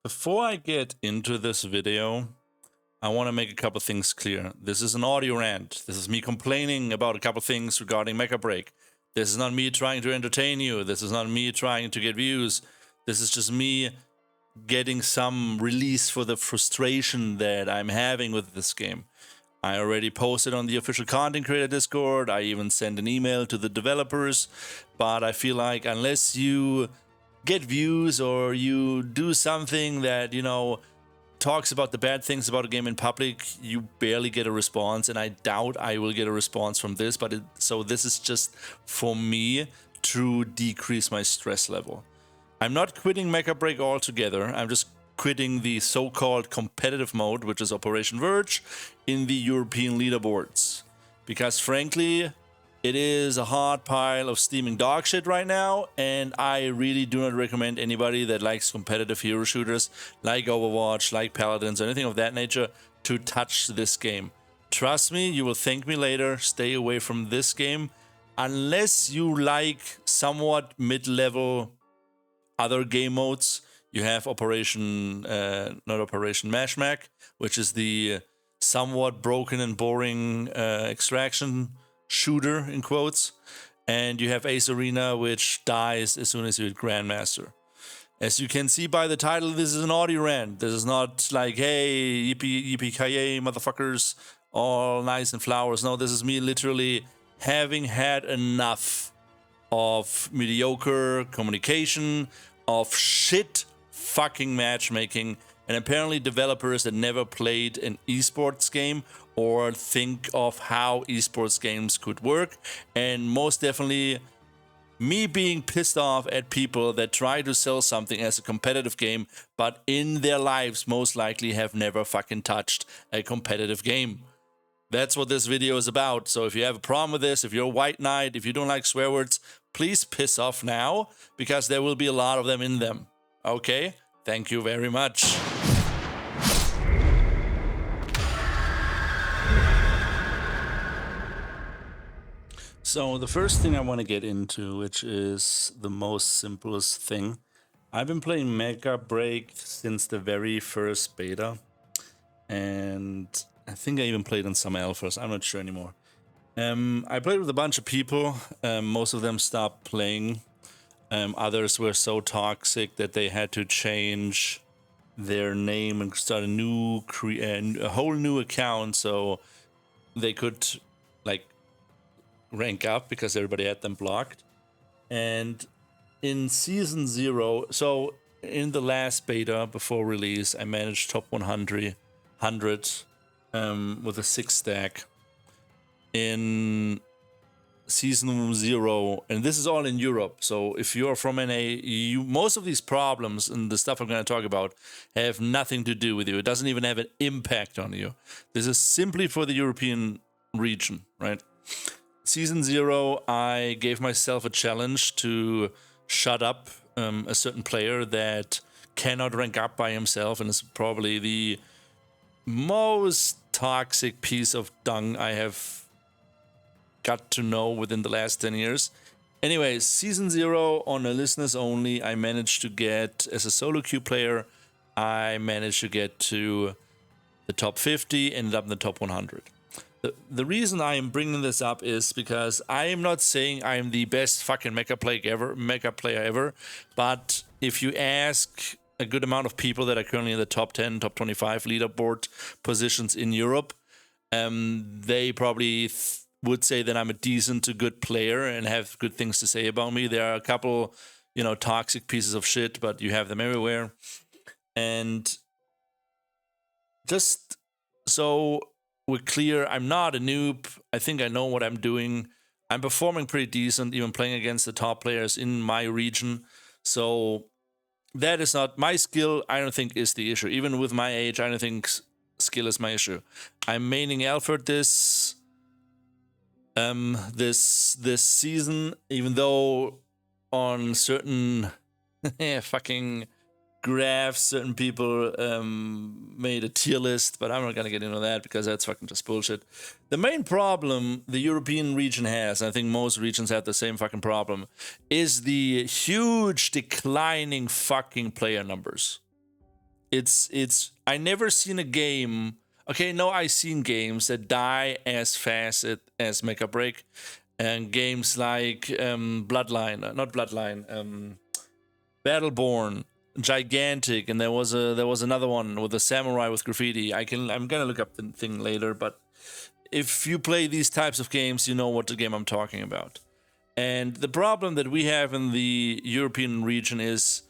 Before I get into this video, I want to make a couple things clear. This is an audio rant. This is me complaining about a couple things regarding Mecha Break. This is not me trying to entertain you. This is not me trying to get views. This is just me getting some release for the frustration that I'm having with this game. I already posted on the official content creator Discord. I even sent an email to the developers. But I feel like unless you get views or you do something that, you know, talks about the bad things about a game in public, you barely get a response, and I doubt I will get a response from this. So this is just for me to decrease my stress level. I'm not quitting Mecha Break altogether. I'm just quitting the so-called competitive mode, which is Operation Verge, in the European leaderboards. Because frankly, it is a hard pile of steaming dog shit right now, and I really do not recommend anybody that likes competitive hero shooters like Overwatch, like Paladins, or anything of that nature to touch this game. Trust me, you will thank me later. Stay away from this game unless you like somewhat mid-level other game modes. You have matchmaking, which is the somewhat broken and boring extraction shooter in quotes, and you have Ace Arena, which dies as soon as you hit Grandmaster. As you can see by the title, this is an audio rant. This is not like, hey, yippee-ki-yay, motherfuckers, all nice and flowers. No, this is me literally having had enough of mediocre communication, of shit fucking matchmaking, and apparently developers that never played an esports game or think of how esports games could work, and most definitely me being pissed off at people that try to sell something as a competitive game, but in their lives most likely have never fucking touched a competitive game. That's what this video is about. So if you have a problem with this, if you're a white knight, if you don't like swear words, please piss off now, because there will be a lot of them in them. Okay? Thank you very much. So the first thing I want to get into, which is the most simplest thing. I've been playing Mecha Break since the very first beta, and I think I even played in some alphas. I'm not sure anymore. I played with a bunch of people. Most of them stopped playing. Others were so toxic that they had to change their name and start a whole new account so they could like rank up, because everybody had them blocked. And in season 0, so in the last beta before release, I managed top 100 with a 6 stack. In season 0, and this is all in Europe, so if you're from NA, most of these problems and the stuff I'm going to talk about have nothing to do with you. It doesn't even have an impact on you. This is simply for the European region, right? Season 0, I gave myself a challenge to shut up a certain player that cannot rank up by himself, and is probably the most toxic piece of dung I have got to know within the last 10 years. Anyways, season 0 on a listeners only, I managed to get, as a solo queue player, I managed to get to the top 50, ended up in the top 100. The reason I am bringing this up is because I am not saying I am the best fucking mecha player ever, but if you ask a good amount of people that are currently in the top 10, top 25 leaderboard positions in Europe, they probably would say that I'm a decent to good player and have good things to say about me. There are a couple, you know, toxic pieces of shit, but you have them everywhere. And just so we're clear, I'm not a noob. I think I know what I'm doing. I'm performing pretty decent, even playing against the top players in my region. So that is not my skill. I don't think is the issue. Even with my age, I don't think skill is my issue. I'm maining Alfred this season, even though on certain fucking graphs, certain people made a tier list, but I'm not gonna get into that because that's fucking just bullshit. The main problem the European region has, and I think most regions have the same fucking problem, is the huge declining fucking player numbers. I never seen a game. Okay, no, I seen games that die as fast as Mecha Break, and games like Bloodline, not Bloodline, Battleborn, gigantic, and there was another one with a samurai with graffiti. I'm gonna look up the thing later, but if you play these types of games, you know what the game I'm talking about. And the problem that we have in the European region is,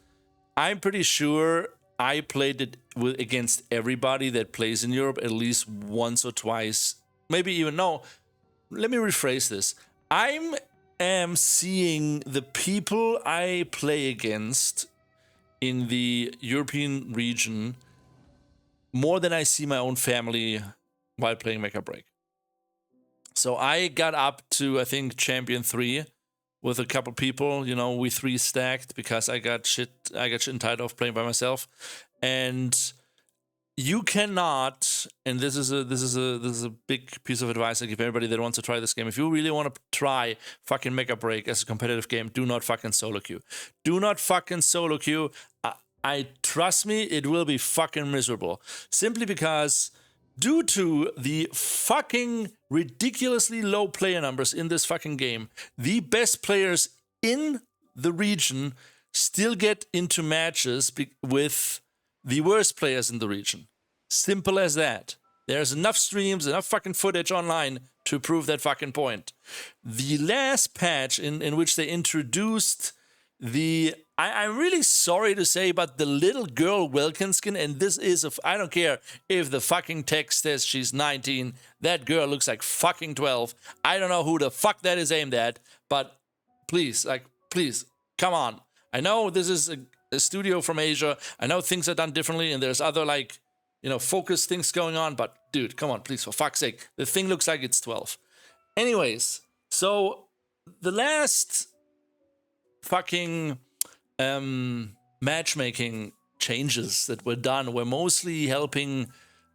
I'm pretty sure I played it against everybody that plays in Europe at least once or twice, maybe even, no, let me rephrase this. I am seeing the people I play against in the European region more than I see my own family while playing Mecha Break. So I got up to, I think, Champion 3 with a couple people. You know, we 3 stacked because I got shit entitled of playing by myself. And you cannot, and this is a big piece of advice I give everybody that wants to try this game. If you really want to try fucking Mecha Break as a competitive game, do not fucking solo queue. Do not fucking solo queue. I trust me, it will be fucking miserable. Simply because, due to the fucking ridiculously low player numbers in this fucking game, the best players in the region still get into matches with the worst players in the region. Simple as that. There's enough streams, enough fucking footage online to prove that fucking point. The last patch in which they introduced the, I'm really sorry to say, but the little girl Welkin skin, and this is, I don't care if the fucking text says she's 19, that girl looks like fucking 12. I don't know who the fuck that is aimed at, but please, please, come on. I know this is a studio from Asia. I know things are done differently, and there's other, like, you know, focus things going on, but dude, come on, please, for fuck's sake. The thing looks like it's 12. Anyways, so the last fucking matchmaking changes that were done were mostly helping,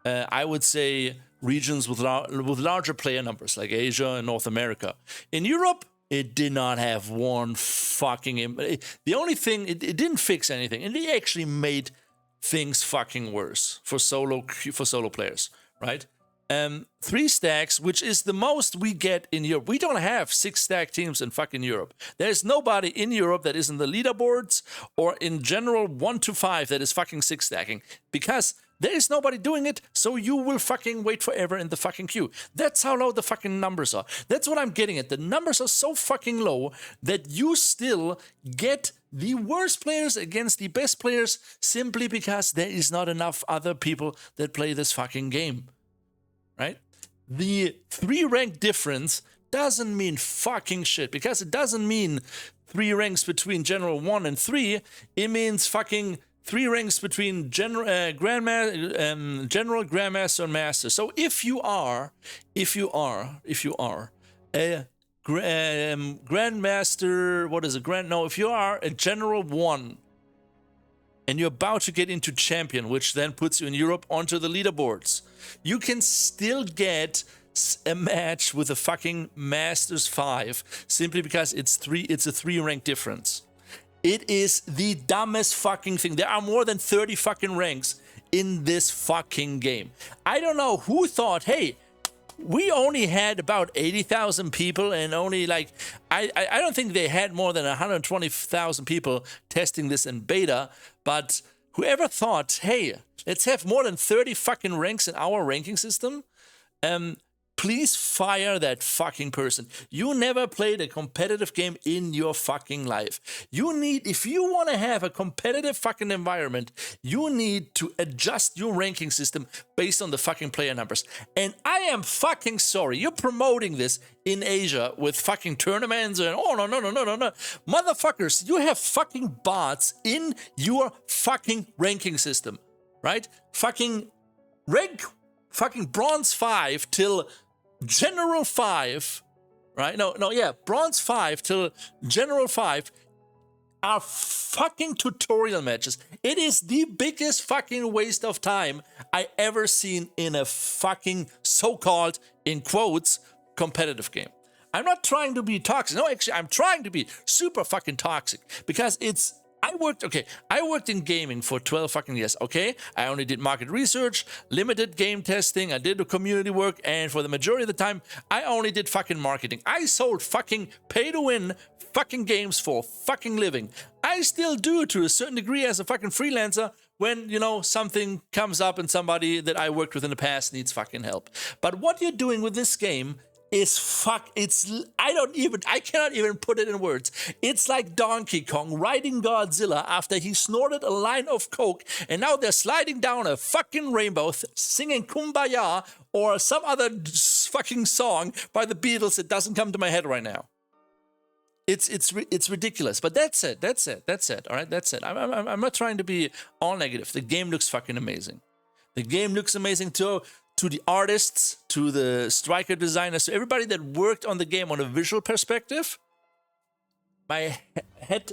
I would say, regions with larger player numbers, like Asia and North America. In Europe, it did not have one fucking... The only thing, it didn't fix anything, and it actually made things fucking worse for solo players, right? 3 stacks, which is the most we get in Europe. We don't have 6 stack teams in fucking Europe. There's nobody in Europe that is in the leaderboards or in general 1 to 5 that is fucking 6 stacking, because there is nobody doing it, so you will fucking wait forever in the fucking queue. That's how low the fucking numbers are. That's what I'm getting at. The numbers are so fucking low that you still get the worst players against the best players simply because there is not enough other people that play this fucking game. Right? The 3 rank difference doesn't mean fucking shit, because it doesn't mean 3 ranks between General 1 and 3. It means fucking 3 ranks between General, Grandmaster, and Master. So if you are a Grandmaster, what is it? If you are a General 1 and you're about to get into Champion, which then puts you in Europe onto the leaderboards, you can still get a match with a fucking Masters 5 simply because it's a 3 rank difference. It is the dumbest fucking thing. There are more than 30 fucking ranks in this fucking game. I don't know who thought, hey, we only had about 80,000 people, and only like, I don't think they had more than 120,000 people testing this in beta, but whoever thought, hey, let's have more than 30 fucking ranks in our ranking system, please fire that fucking person. You never played a competitive game in your fucking life. If you want to have a competitive fucking environment, you need to adjust your ranking system based on the fucking player numbers. And I am fucking sorry. You're promoting this in Asia with fucking tournaments and no. Motherfuckers, you have fucking bots in your fucking ranking system, right? Fucking rank fucking bronze 5 till General 5, right? Bronze 5 till General 5 are fucking tutorial matches. It is the biggest fucking waste of time I ever seen in a fucking so-called, in quotes, competitive game. I'm not trying to be toxic. No, actually, I'm trying to be super fucking toxic because I worked in gaming for 12 fucking years, okay? I only did market research, limited game testing, I did the community work, and for the majority of the time, I only did fucking marketing. I sold fucking pay-to-win fucking games for fucking living. I still do to a certain degree as a fucking freelancer when, you know, something comes up and somebody that I worked with in the past needs fucking help. But what you're doing with this game is I cannot even put it in words. It's like Donkey Kong riding Godzilla after he snorted a line of coke and now they're sliding down a fucking rainbow singing Kumbaya or some other fucking song by the Beatles that doesn't come to my head right now. It's ridiculous, but that's it. All right, that's it. I'm not trying to be all negative. The game looks fucking amazing. The game looks amazing too. To the artists, to the striker designers, to everybody that worked on the game on a visual perspective, my head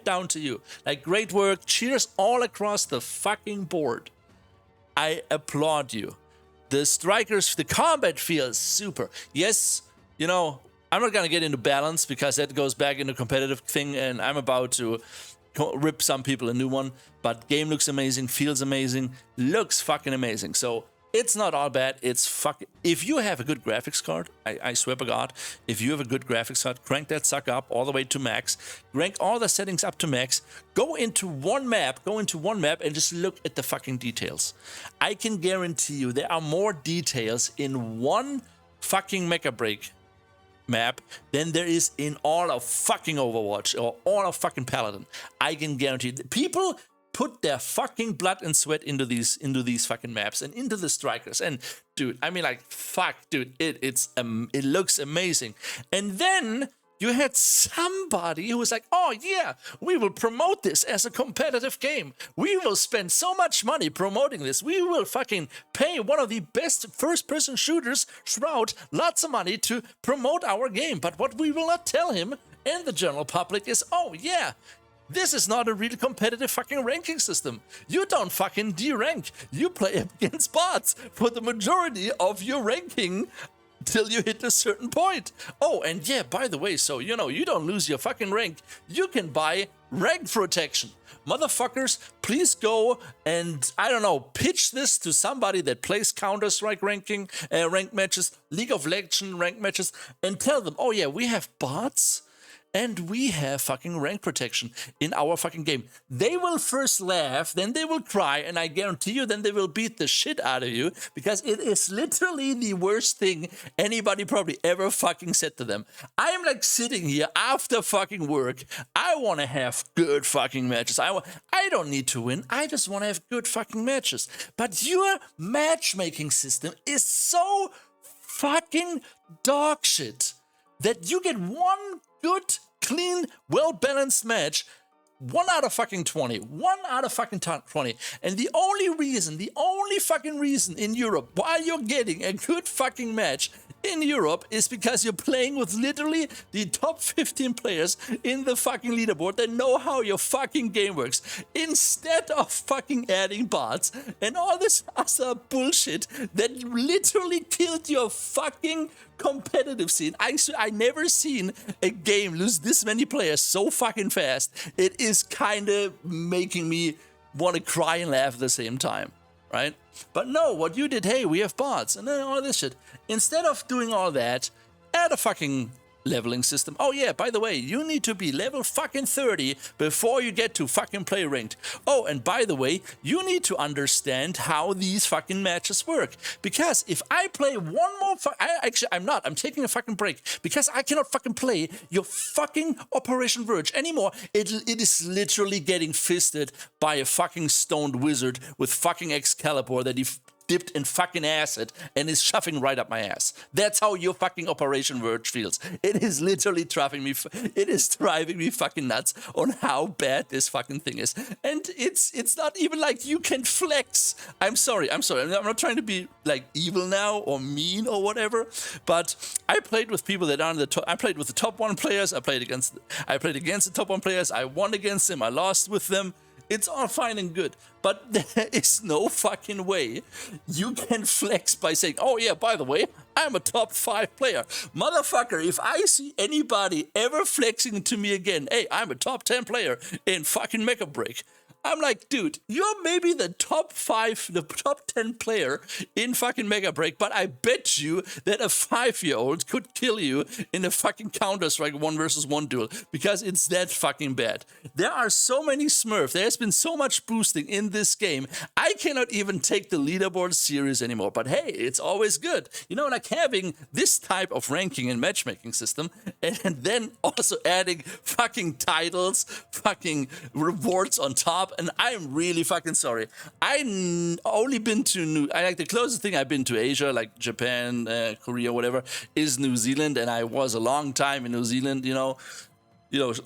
down to you. Like, great work, cheers all across the fucking board. I applaud you. The strikers, the combat feels super. Yes, you know, I'm not gonna get into balance because that goes back into competitive thing, and I'm about to rip some people a new one. But game looks amazing, feels amazing, looks fucking amazing. So it's not all bad. It's fucking. If you have a good graphics card, I swear by God, if you have a good graphics card, crank that sucker up all the way to max. Crank all the settings up to max. Go into one map and just look at the fucking details. I can guarantee you there are more details in one fucking Mecha Break map than there is in all of fucking Overwatch or all of fucking Paladin. I can guarantee that people put their fucking blood and sweat into these fucking maps and into the strikers. And dude, I mean, like, fuck, dude, it looks amazing. And then you had somebody who was like, oh yeah, we will promote this as a competitive game. We will spend so much money promoting this. We will fucking pay one of the best first-person shooters, Shroud, lots of money to promote our game. But what we will not tell him and the general public is, oh yeah, this is not a real competitive fucking ranking system. You don't fucking D-rank. You play against bots for the majority of your ranking till you hit a certain point. Oh, and yeah, by the way, so, you know, you don't lose your fucking rank. You can buy rank protection. Motherfuckers, please go and, I don't know, pitch this to somebody that plays Counter-Strike ranked matches, League of Legends ranked matches, and tell them, oh yeah, we have bots and we have fucking rank protection in our fucking game. They will first laugh, then they will cry, and I guarantee you then they will beat the shit out of you because it is literally the worst thing anybody probably ever fucking said to them. I am like sitting here after fucking work. I want to have good fucking matches. I don't need to win. I just want to have good fucking matches. But your matchmaking system is so fucking dog shit that you get one good, clean, well-balanced match 1 out of fucking 20. 1 out of fucking 20. And the only fucking reason in Europe why you're getting a good fucking match in Europe is because you're playing with literally the top 15 players in the fucking leaderboard that know how your fucking game works. Instead of fucking adding bots and all this other bullshit that literally killed your fucking competitive scene. I never seen a game lose this many players so fucking fast. It is kind of making me want to cry and laugh at the same time, right? But no, what you did, hey, we have bots and then all this shit. Instead of doing all that, add a fucking leveling system. Oh yeah, by the way, you need to be level fucking 30 before you get to fucking play ranked. Oh, and by the way, you need to understand how these fucking matches work. Because if I play one more I'm taking a fucking break because I cannot fucking play your fucking Operation Verge anymore. It is literally getting fisted by a fucking stoned wizard with fucking Excalibur that he dipped in fucking acid and is shoving right up my ass. That's how your fucking Operation Verge feels. It is literally driving me fucking nuts on how bad this fucking thing is. And it's not even like you can flex. I'm sorry. I'm not trying to be like evil now or mean or whatever, but I played with people that are on the top. I played with the top 1 players. I played against the top 1 players. I won against them. I lost with them. It's all fine and good, but there is no fucking way you can flex by saying, oh yeah, by the way, I'm a top 5 player. Motherfucker, if I see anybody ever flexing to me again, hey, I'm a top 10 player in fucking Mecha Break, I'm like, dude, you're maybe the top 5, the top 10 player in fucking Mecha Break, but I bet you that a 5-year-old could kill you in a fucking Counter-Strike 1 versus 1 duel, because it's that fucking bad. There are so many smurfs, there's been so much boosting in this game, I cannot even take the leaderboard serious anymore, but hey, it's always good. You know, like having this type of ranking and matchmaking system, and then also adding fucking titles, fucking rewards on top. And I'm really fucking sorry. Only been to the closest thing I've been to Asia, like Japan, Korea, whatever, is New Zealand, and I was a long time in New Zealand. You know,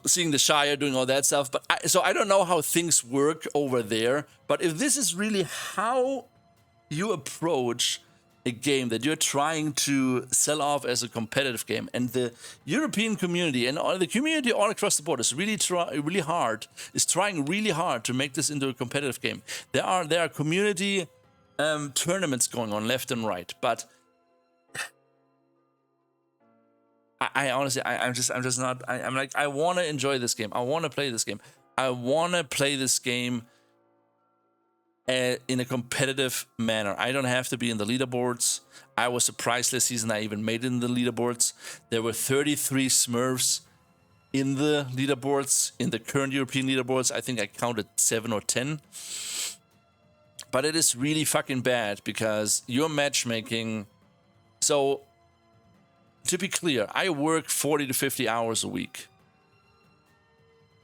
seeing the Shire, doing all that stuff. But so I don't know how things work over there. But if this is really how you approach a game that you're trying to sell off as a competitive game, and the European community and the community all across the board is trying really hard to make this into a competitive game. There are community tournaments going on left and right, but I honestly, I'm just not. I'm like, I want to enjoy this game. I want to play this game. I want to play this game in a competitive manner. I don't have to be in the leaderboards. I was surprised this season I even made it in the leaderboards. There were 33 Smurfs in the leaderboards, in the current European leaderboards. I think I counted 7 or 10. But it is really fucking bad because your matchmaking... So, to be clear, I work 40 to 50 hours a week.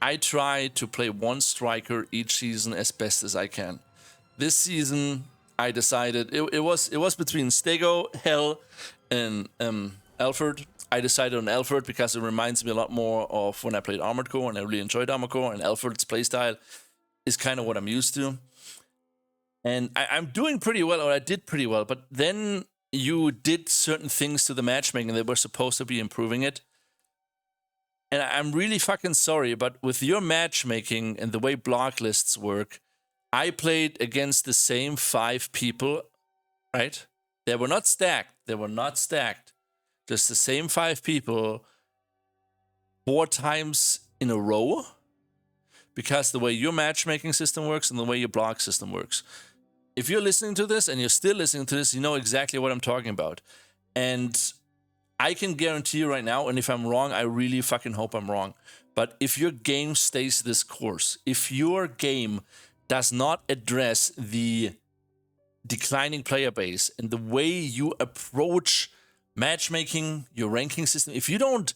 I try to play one striker each season as best as I can. This season, I decided it was between Stego, Hell, and Alfred. I decided on Alfred because it reminds me a lot more of when I played Armored Core, and I really enjoyed Armored Core, and Alfred's playstyle is kind of what I'm used to. And I'm doing pretty well, or I did pretty well, but then you did certain things to the matchmaking that were supposed to be improving it. And I'm really fucking sorry, but with your matchmaking and the way block lists work, I played against the same 5 people, right? They were not stacked. Just the same 5 people 4 times in a row, because the way your matchmaking system works and the way your block system works. If you're listening to this and you're still listening to this, you know exactly what I'm talking about. And I can guarantee you right now, and if I'm wrong, I really fucking hope I'm wrong, but if your game stays this course, if your game does not address the declining player base and the way you approach matchmaking, your ranking system, if you don't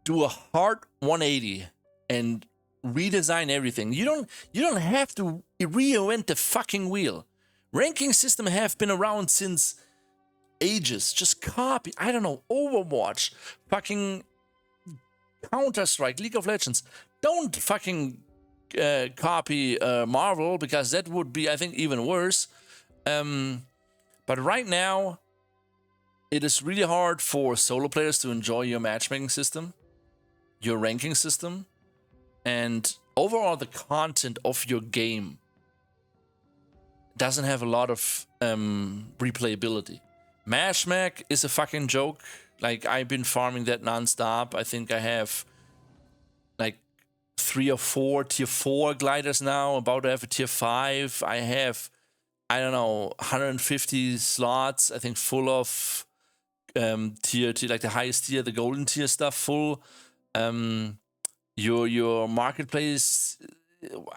do a hard 180 and redesign everything, you don't have to reinvent the fucking wheel. Ranking systems have been around since ages. Just copy, I don't know, Overwatch, fucking Counter-Strike, League of Legends. Don't fucking copy Marvel, because that would be, I think, even worse. But right now, it is really hard for solo players to enjoy your matchmaking system, your ranking system, and overall the content of your game doesn't have a lot of replayability. Mashmac is a fucking joke. Like, I've been farming that non-stop. I think I have like 3 or 4 tier 4 gliders now, about to have a tier 5. I have, I don't know, 150 slots, I think, full of tier, like the highest tier, the golden tier stuff full. Your marketplace,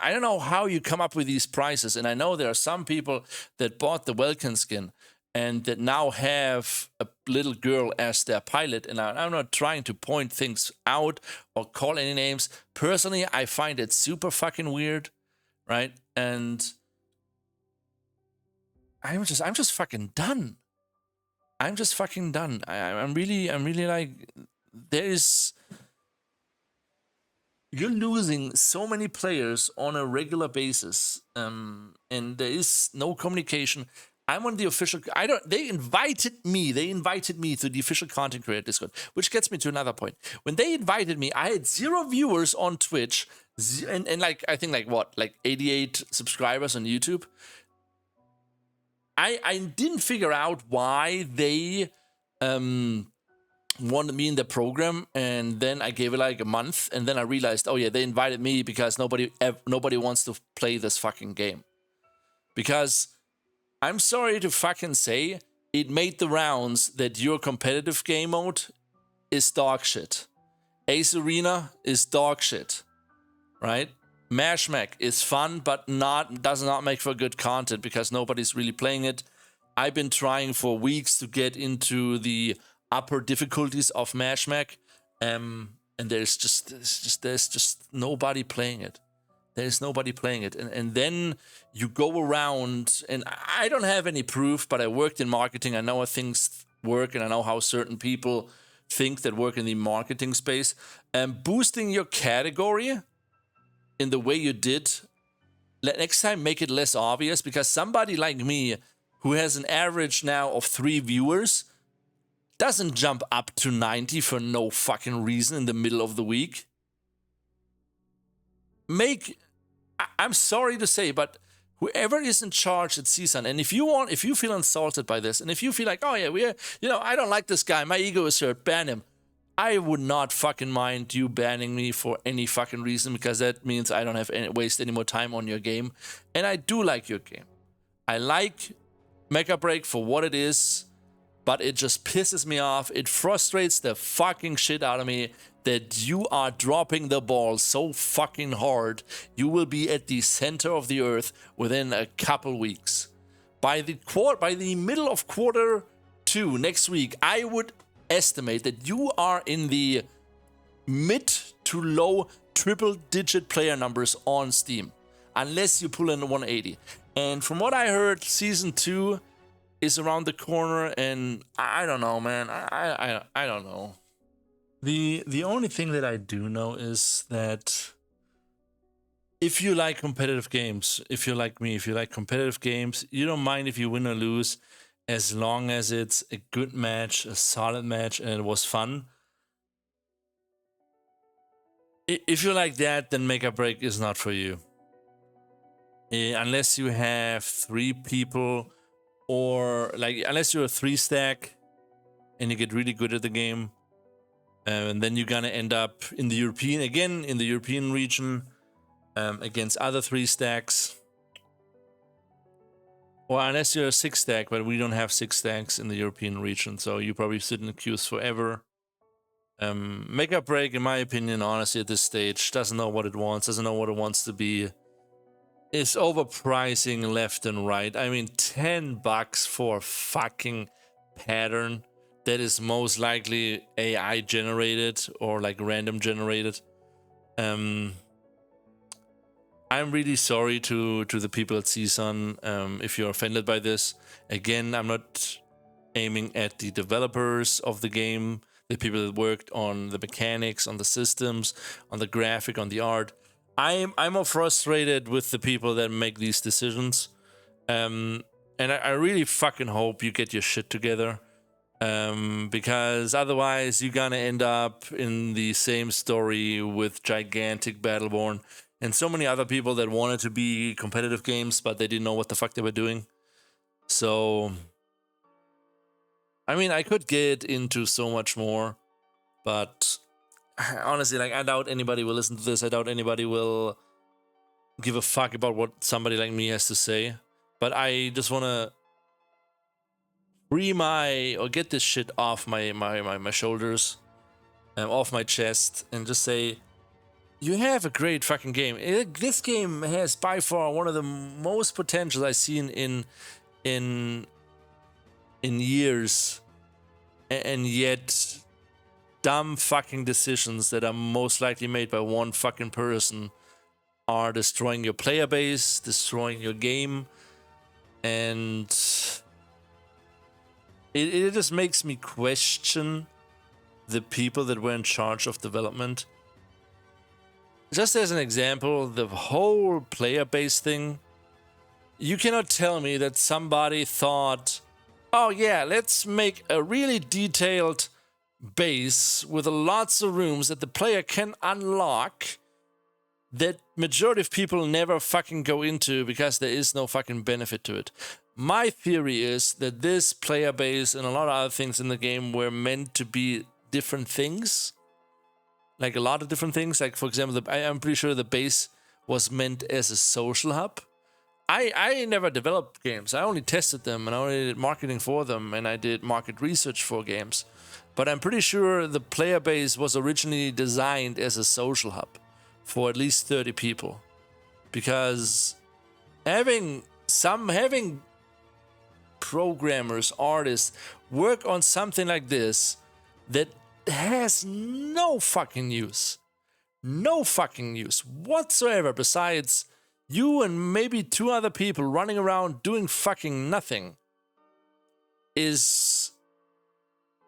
I don't know how you come up with these prices, and I know there are some people that bought the Welkin skin and that now have a little girl as their pilot, and I'm not trying to point things out or call any names. Personally, I find it super fucking weird, right? And I'm just fucking done. I'm just fucking done. I'm really like, you're losing so many players on a regular basis, and there is no communication. I'm on the official, they invited me to the official content creator Discord, which gets me to another point. When they invited me, I had 0 viewers on Twitch, And like, I think like what, like 88 subscribers on YouTube. I didn't figure out why they wanted me in the program, and then I gave it like a month, and then I realized, oh yeah, they invited me because nobody wants to play this fucking game. Because I'm sorry to fucking say, it made the rounds that your competitive game mode is dog shit. Ace Arena is dog shit, right? Mech is fun, but does not make for good content because nobody's really playing it. I've been trying for weeks to get into the upper difficulties of Mech, and there's just nobody playing it. There's nobody playing it. And then you go around, and I don't have any proof, but I worked in marketing. I know how things work, and I know how certain people think that work in the marketing space. And boosting your category in the way you did, next time make it less obvious, because somebody like me who has an average now of 3 viewers doesn't jump up to 90 for no fucking reason in the middle of the week. I'm sorry to say, but whoever is in charge at CSUN, and if you feel insulted by this, and if you feel like, oh yeah, I don't like this guy, my ego is hurt, ban him. I would not fucking mind you banning me for any fucking reason, because that means I don't have to waste any more time on your game. And I do like your game. I like Mecha Break for what it is, but it just pisses me off. It frustrates the fucking shit out of me that you are dropping the ball so fucking hard. You will be at the center of the earth within a couple weeks. By the middle of Q2 next week, I would estimate that you are in the mid to low triple-digit player numbers on Steam, unless you pull in 180. And from what I heard, Season 2 is around the corner, and I don't know, man. I don't know. The only thing that I do know is that if you like competitive games, if you're like me, if you like competitive games, you don't mind if you win or lose, as long as it's a good match, a solid match, and it was fun. If you like that, then Mecha Break is not for you. Unless you have 3 people, or like unless you're a 3-stack and you get really good at the game, and then you're gonna end up in the European region against other 3-stacks. Or unless you're a 6-stack, but we don't have 6 stacks in the European region, so you probably sit in the queues forever. Mecha Break, in my opinion, honestly, at this stage, doesn't know what it wants, doesn't know what it wants to be. It's overpricing left and right. I mean, $10 for a fucking pattern that is most likely AI generated or like random generated. I'm really sorry to the people at CSUN if you're offended by this. Again, I'm not aiming at the developers of the game, the people that worked on the mechanics, on the systems, on the graphic, on the art. I'm more frustrated with the people that make these decisions. And I really fucking hope you get your shit together. Because otherwise you're gonna end up in the same story with gigantic Battleborn and so many other people that wanted to be competitive games, but they didn't know what the fuck they were doing. So, I mean, I could get into so much more, but honestly, like, I doubt anybody will listen to this. I doubt anybody will give a fuck about what somebody like me has to say. But I just want to get this shit off my shoulders, off my chest, and just say, you have a great fucking game. This game has by far one of the most potential I've seen in years, and yet dumb fucking decisions that are most likely made by one fucking person are destroying your player base, destroying your game, and it just makes me question the people that were in charge of development. Just as an example, the whole player base thing, you cannot tell me that somebody thought, oh yeah, let's make a really detailed base with lots of rooms that the player can unlock, that majority of people never fucking go into because there is no fucking benefit to it. My theory is that this player base and a lot of other things in the game were meant to be different things. Like a lot of different things. Like, for example, I'm pretty sure the base was meant as a social hub. I never developed games. I only tested them and I only did marketing for them and I did market research for games. But I'm pretty sure the player base was originally designed as a social hub for at least 30 people. Because having programmers, artists work on something like this that has no fucking use. No fucking use whatsoever besides you and maybe 2 other people running around doing fucking nothing is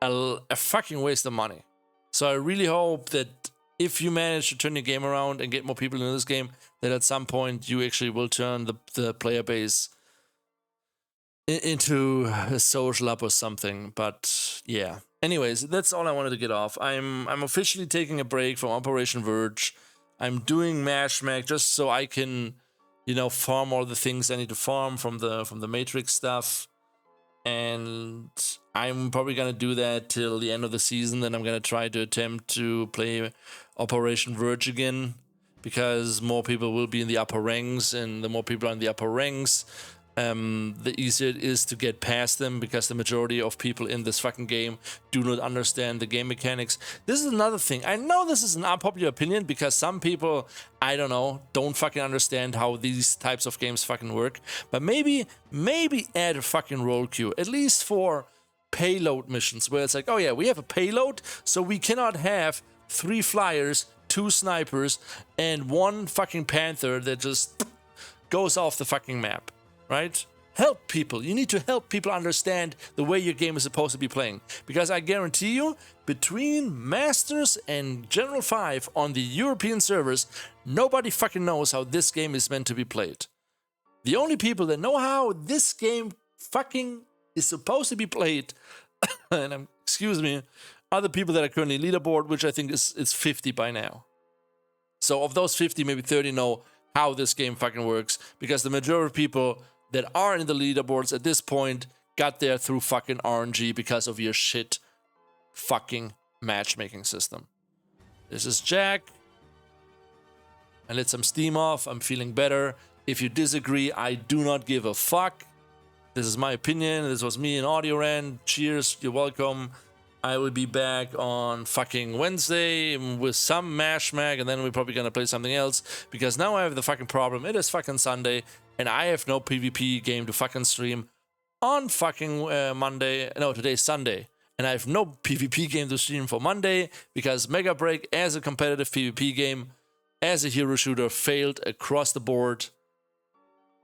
a fucking waste of money. So I really hope that if you manage to turn your game around and get more people into this game, that at some point you actually will turn the player base into a social hub or something. But yeah. Anyways, that's all I wanted to get off. I'm officially taking a break from Operation Verge. I'm doing matchmaking just so I can, you know, farm all the things I need to farm from the Matrix stuff. And I'm probably gonna do that till the end of the season. Then I'm gonna try to attempt to play Operation Verge again, because more people will be in the upper ranks, and the more people are in the upper ranks, the easier it is to get past them, because the majority of people in this fucking game do not understand the game mechanics. This is another thing. I know this is an unpopular opinion, because some people, I don't know, don't fucking understand how these types of games fucking work. But maybe add a fucking roll queue, at least for payload missions, where it's like, oh yeah, we have a payload, so we cannot have 3 flyers, 2 snipers, and 1 fucking panther that just goes off the fucking map. Right? Help people. You need to help people understand the way your game is supposed to be playing. Because I guarantee you, between Masters and General 5 on the European servers, nobody fucking knows how this game is meant to be played. The only people that know how this game fucking is supposed to be played, and excuse me, are the people that are currently leaderboard, which I think is 50 by now. So of those 50, maybe 30 know how this game fucking works, because the majority of people that are in the leaderboards at this point got there through fucking RNG because of your shit fucking matchmaking system. This is Jack. I let some steam off. I'm feeling better. If you disagree, I do not give a fuck. This is my opinion. This was me in Audio Rant. Cheers. You're welcome. I will be back on fucking Wednesday with some matchmaking, and then we're probably gonna play something else, because now I have the fucking problem. It is fucking Sunday, and I have no PvP game to fucking stream on fucking Monday. No, today's Sunday, and I have no PvP game to stream for Monday, because Mecha Break as a competitive PvP game, as a hero shooter, failed across the board,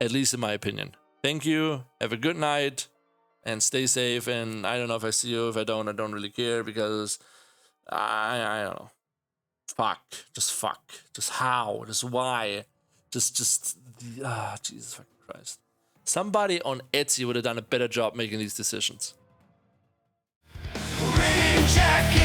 at least in my opinion. Thank you. Have a good night. And stay safe, and I don't know if I see you. If I don't really care, because I don't know. Fuck. Just how? Just why? Just Jesus fucking Christ. Somebody on Etsy would have done a better job making these decisions. Ring check.